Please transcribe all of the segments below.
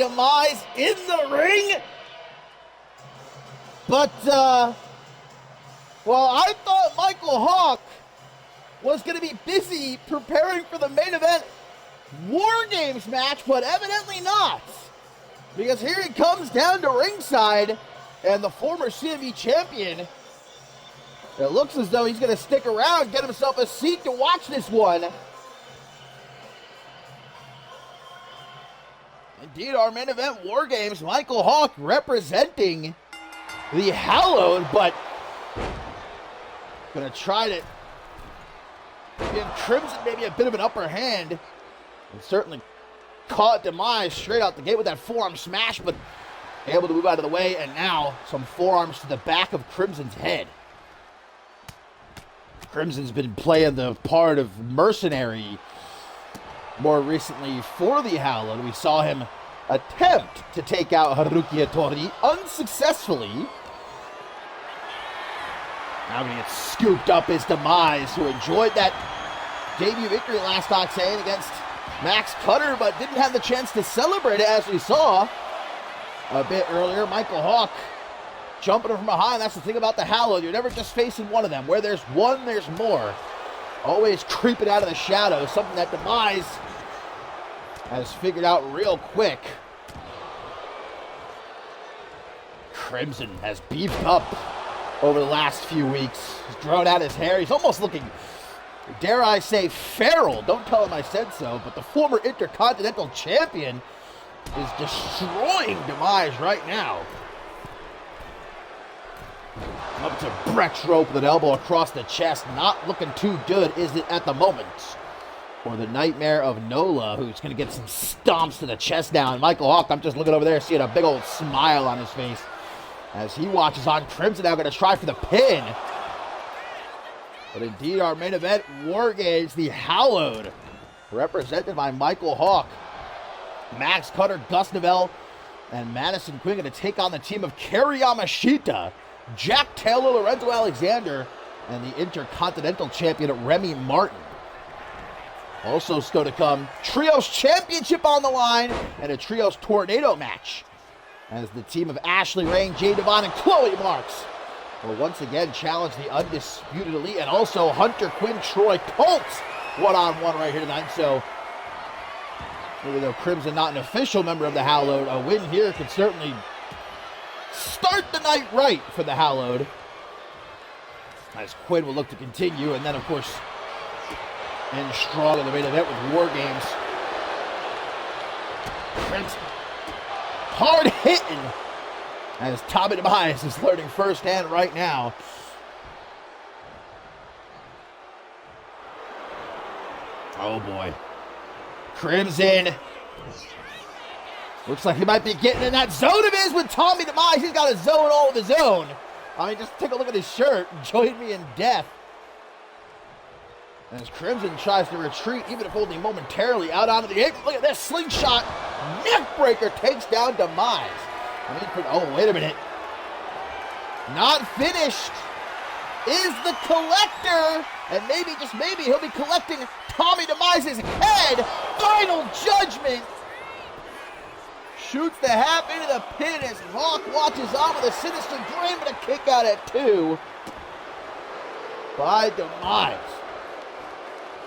Demise in the ring. But, well, I thought Michael Hawk was going to be busy preparing for the main event War Games match, but evidently not. Because here he comes down to ringside, and the former CME champion, it looks as though he's going to stick around, get himself a seat to watch this one. Indeed, our main event War Games, Michael Hawk representing the Hallowed, but going to try to give Crimson maybe a bit of an upper hand. And certainly caught Demise straight out the gate with that forearm smash, but able to move out of the way, and now some forearms to the back of Crimson's head. Crimson's been playing the part of mercenary more recently for the Hallowed. We saw him attempt to take out Haruki Hattori unsuccessfully. Now he gets scooped up is Demise, who enjoyed that debut victory last Octane against Max Cutter, but didn't have the chance to celebrate it as we saw a bit earlier. Michael Hawk jumping from behind. That's the thing about the Hallowed. You're never just facing one of them. Where there's one, there's more. Always creeping out of the shadows, something that Demise has figured out real quick. Crimson has beefed up over the last few weeks. He's grown out his hair. He's almost looking, dare I say, feral. Don't tell him I said so, but the former Intercontinental Champion is destroying Demise right now. Up to Breck's rope with an elbow across the chest. Not looking too good, is it, at the moment? For the Nightmare of Nola, who's going to get some stomps to the chest now. And Michael Hawk, I'm just looking over there, seeing a big old smile on his face as he watches on. Crimson now going to try for the pin. But indeed, our main event, War Games, the Hallowed, represented by Michael Hawk. Max Cutter, Gus Novell, and Madison Quinn going to take on the team of Kerry Yamashita, Jack Taylor, Lorenzo Alexander, and the Intercontinental Champion, Remy Martin. Also still to come, Trios Championship on the line, and a Trios Tornado match, as the team of Ashley Rain, Jay Devon, and Chloe Marks will once again challenge the Undisputed Elite, and also Hunter Quinn, Troy Colts, one-on-one right here tonight. So, even though Crimson not an official member of the Hallowed, a win here could certainly start the night right for the Hallowed, as Quinn will look to continue, and then of course end strong in the main event with War Games. Crimson hard hitting, as Tommy Demise is learning firsthand right now. Oh boy. Crimson looks like he might be getting in that zone of his with Tommy Demise. He's got a zone all of his own. I mean, just take a look at his shirt. Join me in death. As Crimson tries to retreat, even if only momentarily, out onto the apron. Look at this slingshot. Neckbreaker takes down Demise. I mean, oh, wait a minute. Not finished is the Collector. And maybe, just maybe, he'll be collecting Tommy Demise's head. Final Judgment. Shoots the half into the pin as Hawk watches on with a sinister grin, but a kick out at 2 by Demise.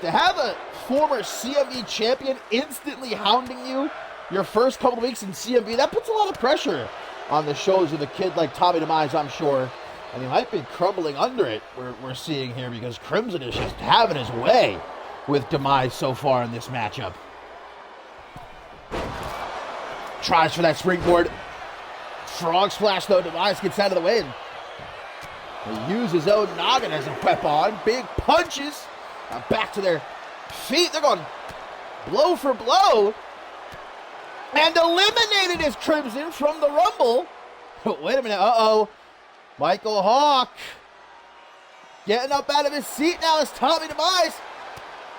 To have a former CMV champion instantly hounding you your first couple of weeks in CMV, that puts a lot of pressure on the shoulders of a kid like Tommy Demise, I'm sure. And he might be crumbling under it, we're seeing here, because Crimson is just having his way with Demise so far in this matchup. Tries for that springboard. Frog splash, though. Demise gets out of the way, and he uses his own noggin as a weapon. Big punches. Now back to their feet. They're going blow for blow. And eliminated is Crimson from the Rumble. Wait a minute. Uh-oh. Michael Hawk getting up out of his seat now as Tommy Demise.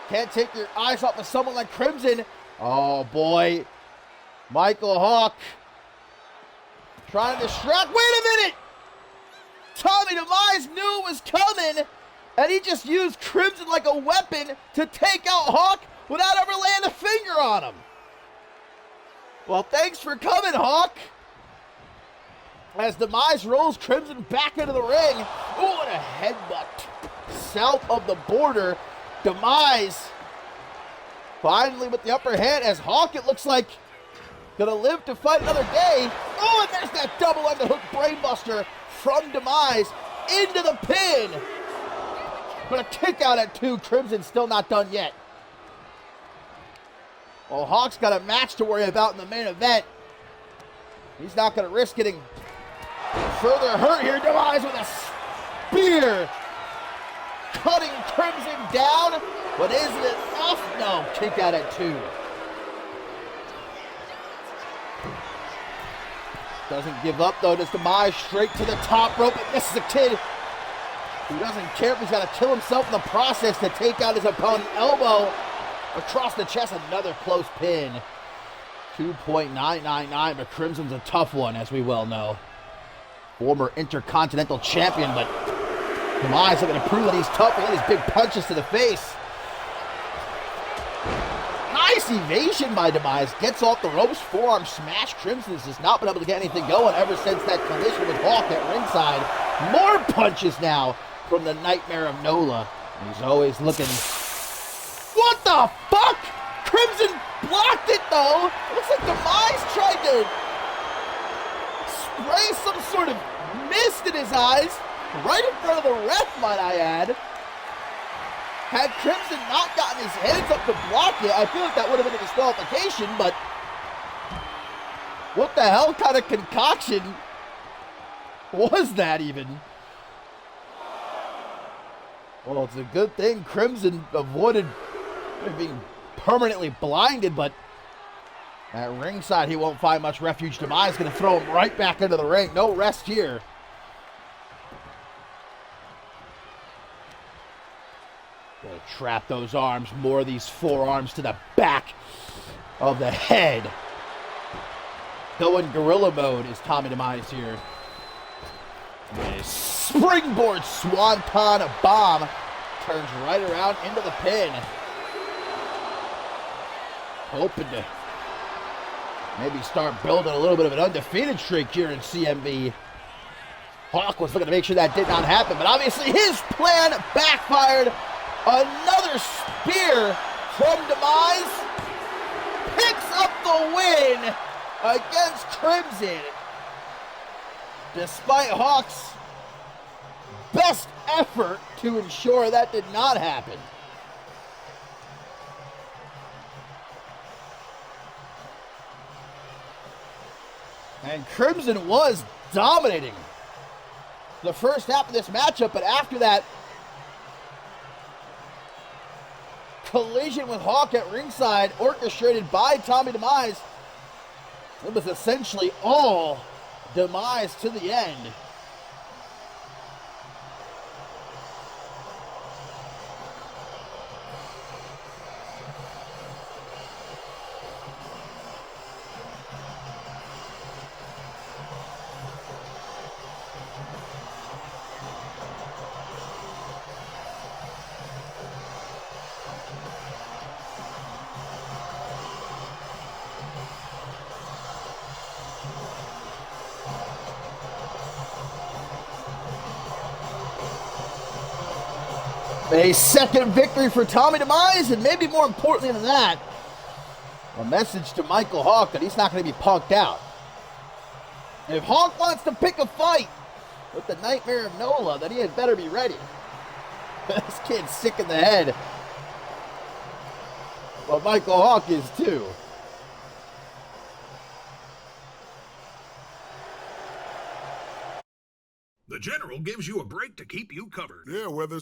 Can't take your eyes off of someone like Crimson. Oh, boy. Michael Hawk trying to distract. Wait a minute! Tommy Demise knew it was coming, and he just used Crimson like a weapon to take out Hawk without ever laying a finger on him. Well, thanks for coming, Hawk. As Demise rolls Crimson back into the ring. Oh, and a headbutt south of the border. Demise finally with the upper hand as Hawk, it looks like, gonna live to fight another day. Oh, and there's that double underhook brainbuster from Demise into the pin. But a kick out at 2. Crimson still not done yet. Well, Hawk's got a match to worry about in the main event. He's not going to risk getting further hurt here. Demise with a spear. Cutting Crimson down. But is it enough? No. Kick out at 2. Doesn't give up, though. Does Demise straight to the top rope. And this is a kid who doesn't care if he's got to kill himself in the process to take out his opponent. Elbow across the chest, another close pin. 2.999, but Crimson's a tough one, as we well know. Former Intercontinental Champion, but Demise looking to prove that he's tough with his big punches to the face. Nice evasion by Demise. Gets off the ropes, forearm smash. Crimson's just not been able to get anything going ever since that collision with Hawk at ringside. More punches now from the Nightmare of Nola. He's always looking... What the fuck? Crimson blocked it, though. It looks like Demise tried to spray some sort of mist in his eyes. Right in front of the ref, might I add. Had Crimson not gotten his hands up to block it, I feel like that would have been a disqualification, but... What the hell kind of concoction was that even? Well, it's a good thing Crimson avoided being permanently blinded, but at ringside he won't find much refuge. Demise going to throw him right back into the ring. No rest here. Going to trap those arms. More of these forearms to the back of the head. Going gorilla mode is Tommy Demise here. A springboard swanton bomb turns right around into the pin. Hoping to maybe start building a little bit of an undefeated streak here in CMB. Hawk was looking to make sure that did not happen, but obviously his plan backfired. Another spear from Demise picks up the win against Crimson. Despite Hawk's best effort to ensure that did not happen. And Crimson was dominating the first half of this matchup, but after that collision with Hawk at ringside, orchestrated by Tommy Demise, it was essentially all Demise to the end. A second victory for Tommy Demise, and maybe more importantly than that, a message to Michael Hawk that he's not going to be punked out. If Hawk wants to pick a fight with the Nightmare of Nola, then he had better be ready. This kid's sick in the head. Well, Michael Hawk is too. The General gives you a break to keep you covered. Yeah, whether